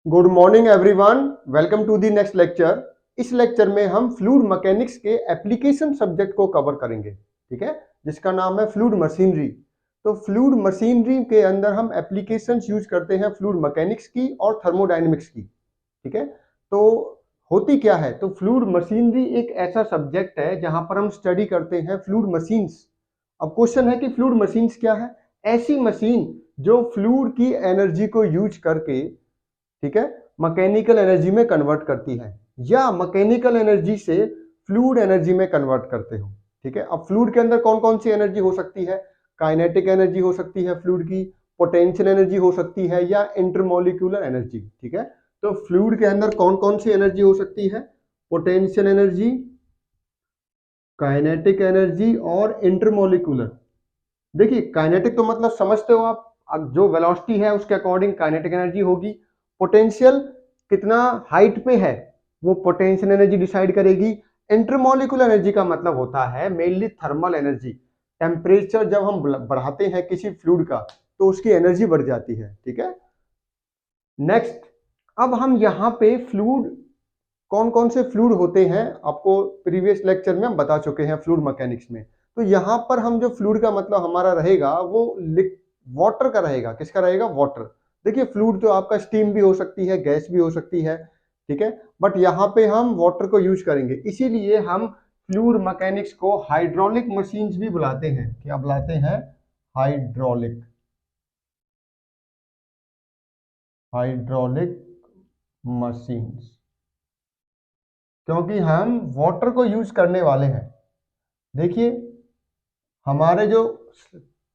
Good morning everyone, welcome to the next lecture. इस lecture में हम फ्लूइड मैकेनिक्स के एप्लीकेशन सब्जेक्ट को कवर करेंगे, ठीक है, जिसका नाम है फ्लूइड मशीनरी। तो फ्लूइड मशीनरी के अंदर हम एप्लीकेशंस यूज करते हैं फ्लूइड मैकेनिक्स की और थर्मोडायनेमिक्स की, ठीक है। तो होती क्या है, तो फ्लूइड मशीनरी एक ऐसा सब्जेक्ट है जहां पर हम स्टडी करते हैं फ्लूइड मशीन्स। अब क्वेश्चन है कि फ्लूइड मशीन्स क्या है? ऐसी मशीन जो फ्लूइड की एनर्जी को यूज करके, ठीक है, मैकेनिकल एनर्जी में कन्वर्ट करती है, या मैकेनिकल एनर्जी से फ्लूइड एनर्जी में कन्वर्ट करते हो, ठीक है। अब फ्लूइड के अंदर कौन कौन सी एनर्जी हो सकती है? काइनेटिक एनर्जी हो सकती है फ्लूइड की, पोटेंशियल एनर्जी हो सकती है, या इंटरमोलिक्यूलर एनर्जी, ठीक है। तो फ्लूइड के अंदर कौन कौन सी एनर्जी हो सकती है? पोटेंशियल एनर्जी, काइनेटिक एनर्जी और इंटरमोलिक्यूलर। देखिए, काइनेटिक तो मतलब समझते हो आप, अब जो वेलोसिटी है उसके अकॉर्डिंग काइनेटिक एनर्जी होगी। पोटेंशियल कितना हाइट पे है वो पोटेंशियल एनर्जी डिसाइड करेगी। इंटरमोलिकुलर एनर्जी का मतलब होता है मेनली थर्मल एनर्जी। टेम्परेचर जब हम बढ़ाते हैं किसी फ्लूइड का तो उसकी एनर्जी बढ़ जाती है, ठीक है। नेक्स्ट, अब हम यहाँ पे फ्लूइड, कौन कौन से फ्लूइड होते हैं आपको प्रीवियस लेक्चर में हम बता चुके हैं फ्लूइड मैकेनिक्स में। तो यहाँ पर हम जो फ्लूइड का मतलब हमारा रहेगा वो वाटर का रहेगा। किसका रहेगा? वाटर। देखिए, फ्लूइड तो आपका स्टीम भी हो सकती है, गैस भी हो सकती है, ठीक है, बट यहाँ पे हम वाटर को यूज करेंगे। इसीलिए हम फ्लूइड मैकेनिक्स को हाइड्रोलिक मशीन्स भी बुलाते हैं। क्या बुलाते हैं? हाइड्रोलिक, हाइड्रोलिक मशीन्स, क्योंकि हम वाटर को यूज करने वाले हैं। देखिए, हमारे जो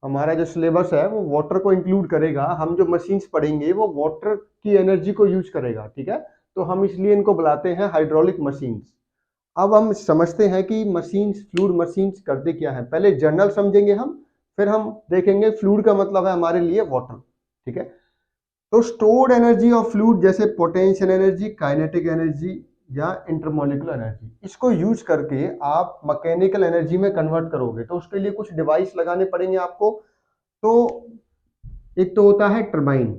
हमारा जो सिलेबस है वो वाटर को इंक्लूड करेगा। हम जो मशीन्स पढ़ेंगे वो वाटर की एनर्जी को यूज करेगा, ठीक है। तो हम इसलिए इनको बुलाते हैं हाइड्रोलिक मशीन्स। अब हम समझते हैं कि मशीन्स, फ्लूइड मशीन्स करते क्या है। पहले जनरल समझेंगे हम, फिर हम देखेंगे फ्लूइड का मतलब है हमारे लिए वाटर, ठीक है। तो स्टोर्ड एनर्जी ऑफ फ्लूइड जैसे पोटेंशियल एनर्जी, काइनेटिक एनर्जी या इंटरमोलिकुलर एनर्जी, इसको यूज करके आप मैकेनिकल एनर्जी में कन्वर्ट करोगे तो उसके लिए कुछ डिवाइस लगाने पड़ेंगे आपको। तो एक तो होता है टरबाइन।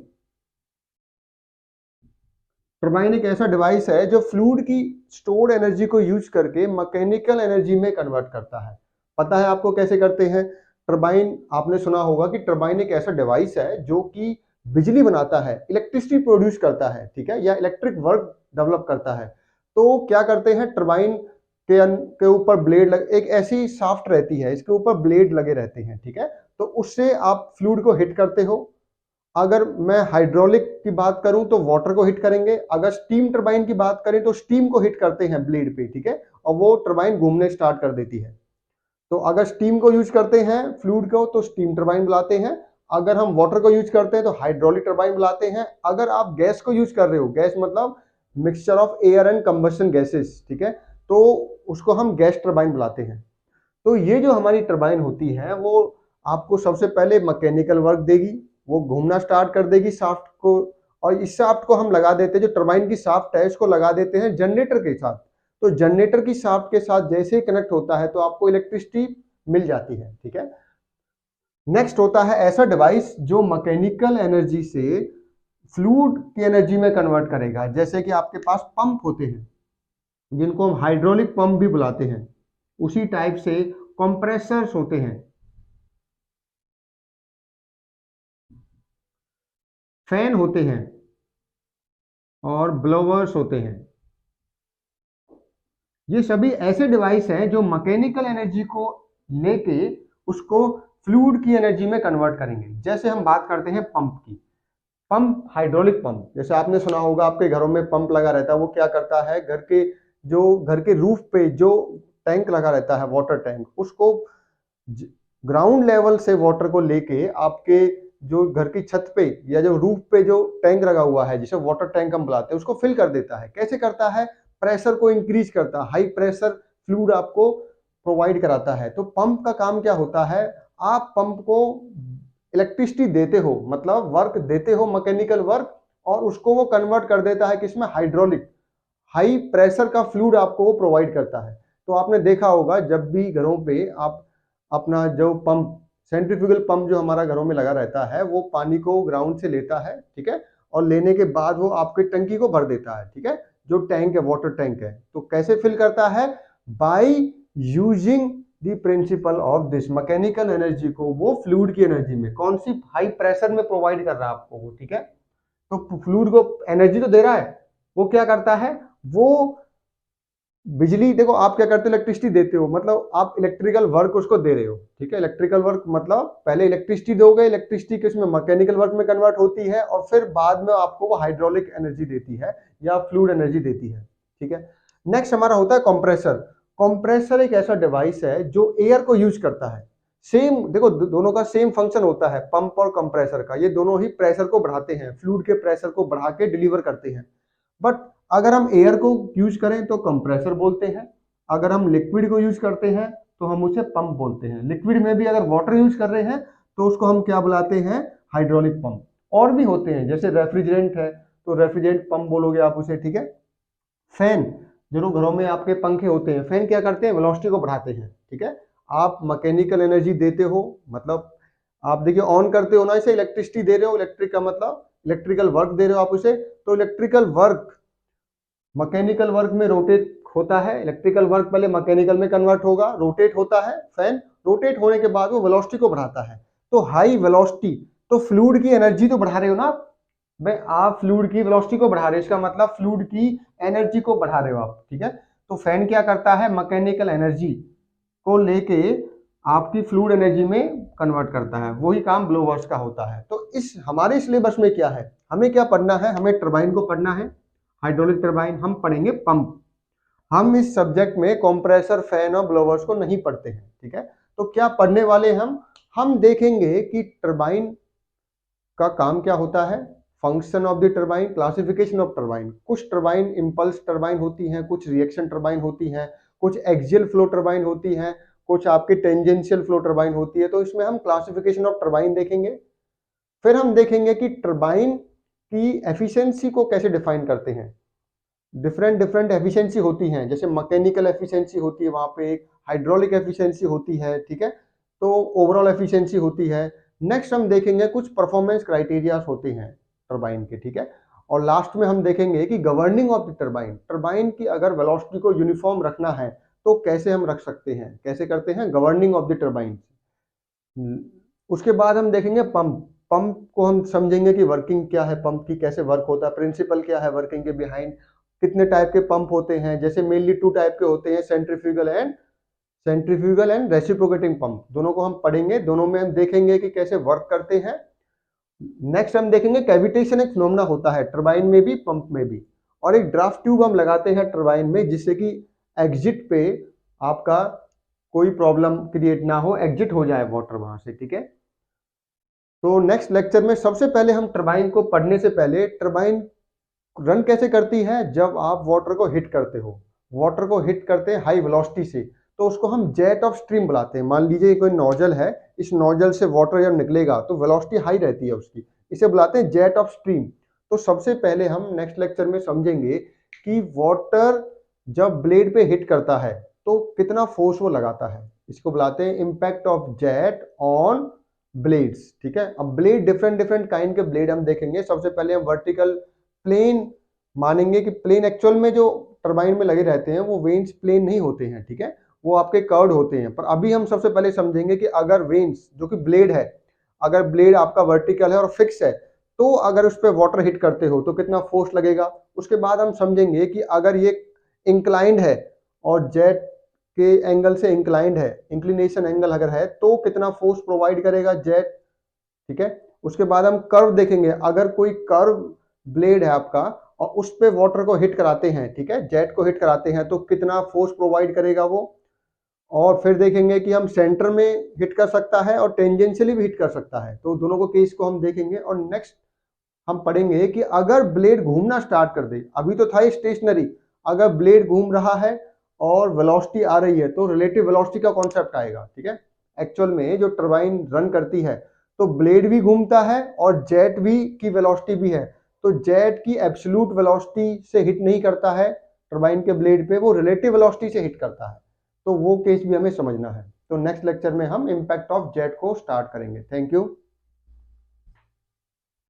टरबाइन एक ऐसा डिवाइस है जो फ्लूइड की स्टोर्ड एनर्जी को यूज करके मैकेनिकल एनर्जी में कन्वर्ट करता है। पता है आपको कैसे करते हैं? टरबाइन, आपने सुना होगा कि टरबाइन एक ऐसा डिवाइस है जो कि बिजली बनाता है, इलेक्ट्रिसिटी प्रोड्यूस करता है, ठीक है, या इलेक्ट्रिक वर्क डेवलप करता है। तो क्या करते हैं, टरबाइन के ऊपर ब्लेड एक ऐसी शाफ्ट रहती है, इसके ऊपर ब्लेड लगे रहते हैं, ठीक है। तो उससे आप फ्लूइड को हिट करते हो। अगर मैं हाइड्रोलिक की बात करूं तो वाटर को हिट करेंगे, अगर स्टीम टरबाइन की बात करें तो स्टीम को हिट करते हैं ब्लेड पे, ठीक है, और वो टरबाइन घूमने स्टार्ट कर देती है। तो अगर स्टीम को यूज करते हैं फ्लूइड को तो स्टीम टरबाइन बुलाते हैं। अगर हम वाटर को यूज करते हैं तो हाइड्रोलिक टरबाइन बुलाते हैं। अगर आप गैस को यूज कर रहे हो, गैस मतलब mixture of air and combustion gases, ठीक है, तो उसको हम गैस टरबाइन बुलाते हैं। तो ये जो हमारी टरबाइन होती है वो आपको सबसे पहले मैकेनिकल वर्क देगी, वो घूमना स्टार्ट कर देगी शाफ्ट को, और इस शाफ्ट को हम लगा देते हैं, जो टरबाइन की शाफ्ट है इसको लगा देते हैं जनरेटर के साथ। तो जनरेटर की शाफ्ट के साथ जैसे ही कनेक्ट होता है तो आपको इलेक्ट्रिसिटी मिल जाती है, ठीक है। नेक्स्ट होता है ऐसा डिवाइस जो मैकेनिकल एनर्जी से फ्लूइड की एनर्जी में कन्वर्ट करेगा। जैसे कि आपके पास पंप होते हैं जिनको हम हाइड्रोलिक पंप भी बुलाते हैं, उसी टाइप से कंप्रेसर्स होते हैं, फैन होते हैं और ब्लोवर्स होते हैं। ये सभी ऐसे डिवाइस हैं जो मैकेनिकल एनर्जी को लेके उसको फ्लूइड की एनर्जी में कन्वर्ट करेंगे। जैसे हम बात करते हैं पंप की, पंप, हाइड्रोलिक पंप, जैसे आपने सुना होगा आपके घरों में पंप लगा रहता है। वो क्या करता है, घर के रूफ पे जो टैंक लगा रहता है, वाटर टैंक, उसको ग्राउंड लेवल से वाटर को लेके आपके जो घर की छत पे या जो रूफ पे जो टैंक लगा हुआ है जिसे वाटर टैंक हम बुलाते हैं, उसको फिल कर देता है। कैसे करता है? प्रेशर को इंक्रीज करता है, हाई प्रेशर फ्लूइड आपको प्रोवाइड कराता है। तो पंप का काम क्या होता है, आप पंप को इलेक्ट्रिसिटी देते हो, मतलब वर्क देते हो, मैकेनिकल वर्क, और उसको वो कन्वर्ट कर देता है किसमें? हाइड्रोलिक, हाई प्रेशर का फ्लूइड आपको वो प्रोवाइड करता है। तो आपने देखा होगा जब भी घरों पे आप अपना जो पंप, सेंट्रीफ्यूगल पंप जो हमारा घरों में लगा रहता है, वो पानी को ग्राउंड से लेता है, ठीक है, और लेने के बाद वो आपके टंकी को भर देता है, ठीक है, जो टैंक है, वाटर टैंक है। तो कैसे फिल करता है? By using the principle of this, mechanical energy को वो फ्लूइड की एनर्जी में, कौन सी, हाई प्रेशर में प्रोवाइड कर रहा है आपको वो, ठीक है। तो फ्लूइड को एनर्जी तो दे रहा है, वो क्या करता है, वो बिजली, देखो आप क्या करते हो, इलेक्ट्रिसिटी देते हो, मतलब आप इलेक्ट्रिकल वर्क उसको दे रहे हो, ठीक है। इलेक्ट्रिकल वर्क मतलब पहले इलेक्ट्रिसिटी दोगे, इलेक्ट्रिसिटी किसमें, मैकेनिकल वर्क में कन्वर्ट होती है, और फिर बाद में आपको वो हाइड्रोलिक एनर्जी देती है या फ्लूइड एनर्जी देती है, ठीक है। नेक्स्ट हमारा होता है कंप्रेसर। कंप्रेसर एक ऐसा डिवाइस है जो एयर को यूज करता है। सेम देखो, दोनों का सेम फंक्शन होता है, पंप और कंप्रेसर का, ये दोनों ही प्रेशर को बढ़ाते हैं, फ्लूइड के प्रेशर को बढ़ा के डिलीवर करते हैं। बट अगर हम एयर को यूज करें तो कंप्रेसर बोलते हैं, अगर हम लिक्विड को यूज करते हैं तो हम उसे पंप बोलते हैं। लिक्विड में भी अगर वाटर यूज कर रहे हैं तो उसको हम क्या बुलाते हैं, हाइड्रोलिक पंप। और भी होते हैं, जैसे रेफ्रिजरेंट है तो रेफ्रिजरेंट पंप बोलोगे आप उसे, ठीक है। फैन, जो घरों में आपके पंखे होते हैं, फैन क्या करते हैं, वेलोसिटी को बढ़ाते हैं, ठीक है। आप मैकेनिकल एनर्जी देते हो, मतलब आप देखिए ऑन करते हो ना, इसे इलेक्ट्रिसिटी दे रहे हो, इलेक्ट्रिक का मतलब इलेक्ट्रिकल वर्क दे रहे हो आप उसे, तो इलेक्ट्रिकल वर्क मैकेनिकल वर्क में रोटेट होता है, इलेक्ट्रिकल वर्क पहले मैकेनिकल में कन्वर्ट होगा, रोटेट होता है फैन, रोटेट होने के बाद वो वेलोसिटी को बढ़ाता है। तो हाई वेलोसिटी, तो फ्लूइड की एनर्जी तो बढ़ा रहे हो ना भाई, आप फ्लूइड की वेलोसिटी को बढ़ा रहे हो, इसका मतलब फ्लूइड की एनर्जी को बढ़ा रहे हो आप, ठीक है। तो फैन क्या करता है, मैकेनिकल एनर्जी को लेके आपकी फ्लूइड एनर्जी में कन्वर्ट करता है, वही काम ब्लोवर्स का होता है। तो इस हमारे सिलेबस में क्या है, हमें क्या पढ़ना है, हमें टरबाइन को पढ़ना है, हाइड्रोलिक टरबाइन, हम पढ़ेंगे पंप। हम इस सब्जेक्ट में कंप्रेसर, फैन और ब्लोवर्स को नहीं पढ़ते हैं, ठीक है। तो क्या पढ़ने वाले हम देखेंगे कि टरबाइन का काम क्या होता है, function of the turbine, classification of turbine. कुछ टरबाइन इंपल्स टरबाइन होती हैं, कुछ रिएक्शन टरबाइन होती हैं, कुछ एक्सियल फ्लो टरबाइन होती हैं, कुछ आपके टेंजेंशियल फ्लो टरबाइन होती है। तो इसमें हम क्लासिफिकेशन ऑफ टरबाइन देखेंगे। फिर हम देखेंगे कि टरबाइन की एफिशिएंसी को कैसे डिफाइन करते हैं। डिफरेंट डिफरेंट एफिशिएंसी होती हैं, जैसे मैकेनिकल एफिशिएंसी होती है, वहां पे एक हाइड्रोलिक एफिशिएंसी होती है, ठीक है। तो ओवरऑल एफिशिएंसी होती है। नेक्स्ट हम देखेंगे कुछ परफॉर्मेंस क्राइटेरियाज होते हैं टरबाइन के, ठीक है। और लास्ट में हम देखेंगे कि governing of the turbine, turbine की अगर वेलोसिटी को यूनिफॉर्म रखना है तो कैसे हम रख सकते हैं, कैसे करते हैं, गवर्निंग ऑफ द टरबाइन। उसके बाद हम देखेंगे पंप। पंप को हम समझेंगे कि वर्किंग क्या है, पंप की कैसे वर्क होता है, प्रिंसिपल क्या है वर्किंग के बिहाइंड, कितने टाइप के पंप होते हैं, जैसे मेनली 2 टाइप के होते हैं, सेंट्रीफ्यूगल एंड रेसिप्रोकेटिंग पंप। दोनों को हम पढ़ेंगे, दोनों में हम देखेंगे कि कैसे वर्क करते हैं। नेक्स्ट हम देखेंगे कैविटेशन एक फिनोमेना होता है टरबाइन में भी, पंप में भी, और एक ड्राफ्ट ट्यूब हम लगाते हैं टरबाइन में, जिससे कि एग्जिट पे आपका कोई प्रॉब्लम क्रिएट ना हो, एग्जिट हो जाए वाटर वहां से, ठीक है। तो नेक्स्ट लेक्चर में सबसे पहले हम टरबाइन को पढ़ने से पहले, टरबाइन रन कैसे करती है, जब आप वाटर को हिट करते हो, वाटर को हिट करते हैं हाई वेलोसिटी से, तो उसको हम जेट ऑफ स्ट्रीम बुलाते हैं। मान लीजिए कोई नोजल है, इस नोजल से वाटर जब निकलेगा तो वेलोसिटी हाई रहती है उसकी, इसे बुलाते हैं जेट ऑफ स्ट्रीम। तो सबसे पहले हम नेक्स्ट लेक्चर में समझेंगे कि वाटर जब ब्लेड पे हिट करता है तो कितना फोर्स वो लगाता है, इसको बुलाते हैं impact of jet on blades, ठीक है। अब ब्लेड डिफरेंट डिफरेंट काइंड के ब्लेड हम देखेंगे। सबसे पहले हम वर्टिकल प्लेन मानेंगे कि प्लेन एक्चुअल में जो टरबाइन में लगे रहते हैं वो वेन्स प्लेन नहीं होते हैं, ठीक है, वो आपके कर्व्ड होते हैं। पर अभी हम सबसे पहले समझेंगे कि अगर वेन्स जो कि ब्लेड है, अगर ब्लेड आपका वर्टिकल है और फिक्स है, तो अगर उस पर वाटर हिट करते हो तो कितना फोर्स लगेगा। उसके बाद हम समझेंगे कि अगर ये इंक्लाइंड है और जेट के एंगल से इंक्लाइंड है, इंक्लिनेशन एंगल अगर है, तो कितना फोर्स प्रोवाइड करेगा जेट, ठीक है। उसके बाद हम कर्व देखेंगे, अगर कोई कर्व ब्लेड है आपका और उस पे वाटर को हिट कराते हैं, ठीक है, जेट को हिट कराते हैं, तो कितना फोर्स प्रोवाइड करेगा वो। और फिर देखेंगे कि हम सेंटर में हिट कर सकता है और टेंजेंशियली भी हिट कर सकता है, तो दोनों को केस को हम देखेंगे। और नेक्स्ट हम पढ़ेंगे कि अगर ब्लेड घूमना स्टार्ट कर दे, अभी तो था स्टेशनरी, अगर ब्लेड घूम रहा है और वेलोसिटी आ रही है तो रिलेटिव वेलोसिटी का कॉन्सेप्ट आएगा, ठीक है। एक्चुअल में जो टरबाइन रन करती है तो ब्लेड भी घूमता है और जेट भी की वेलोसिटी भी है, तो जेट की एब्सोल्यूट वेलोसिटी से हिट नहीं करता है टरबाइन के ब्लेड पे, वो रिलेटिव वेलोसिटी से हिट करता है। तो वो केस भी हमें समझना है। तो नेक्स्ट लेक्चर में हम इम्पैक्ट ऑफ जेट को स्टार्ट करेंगे। Thank you.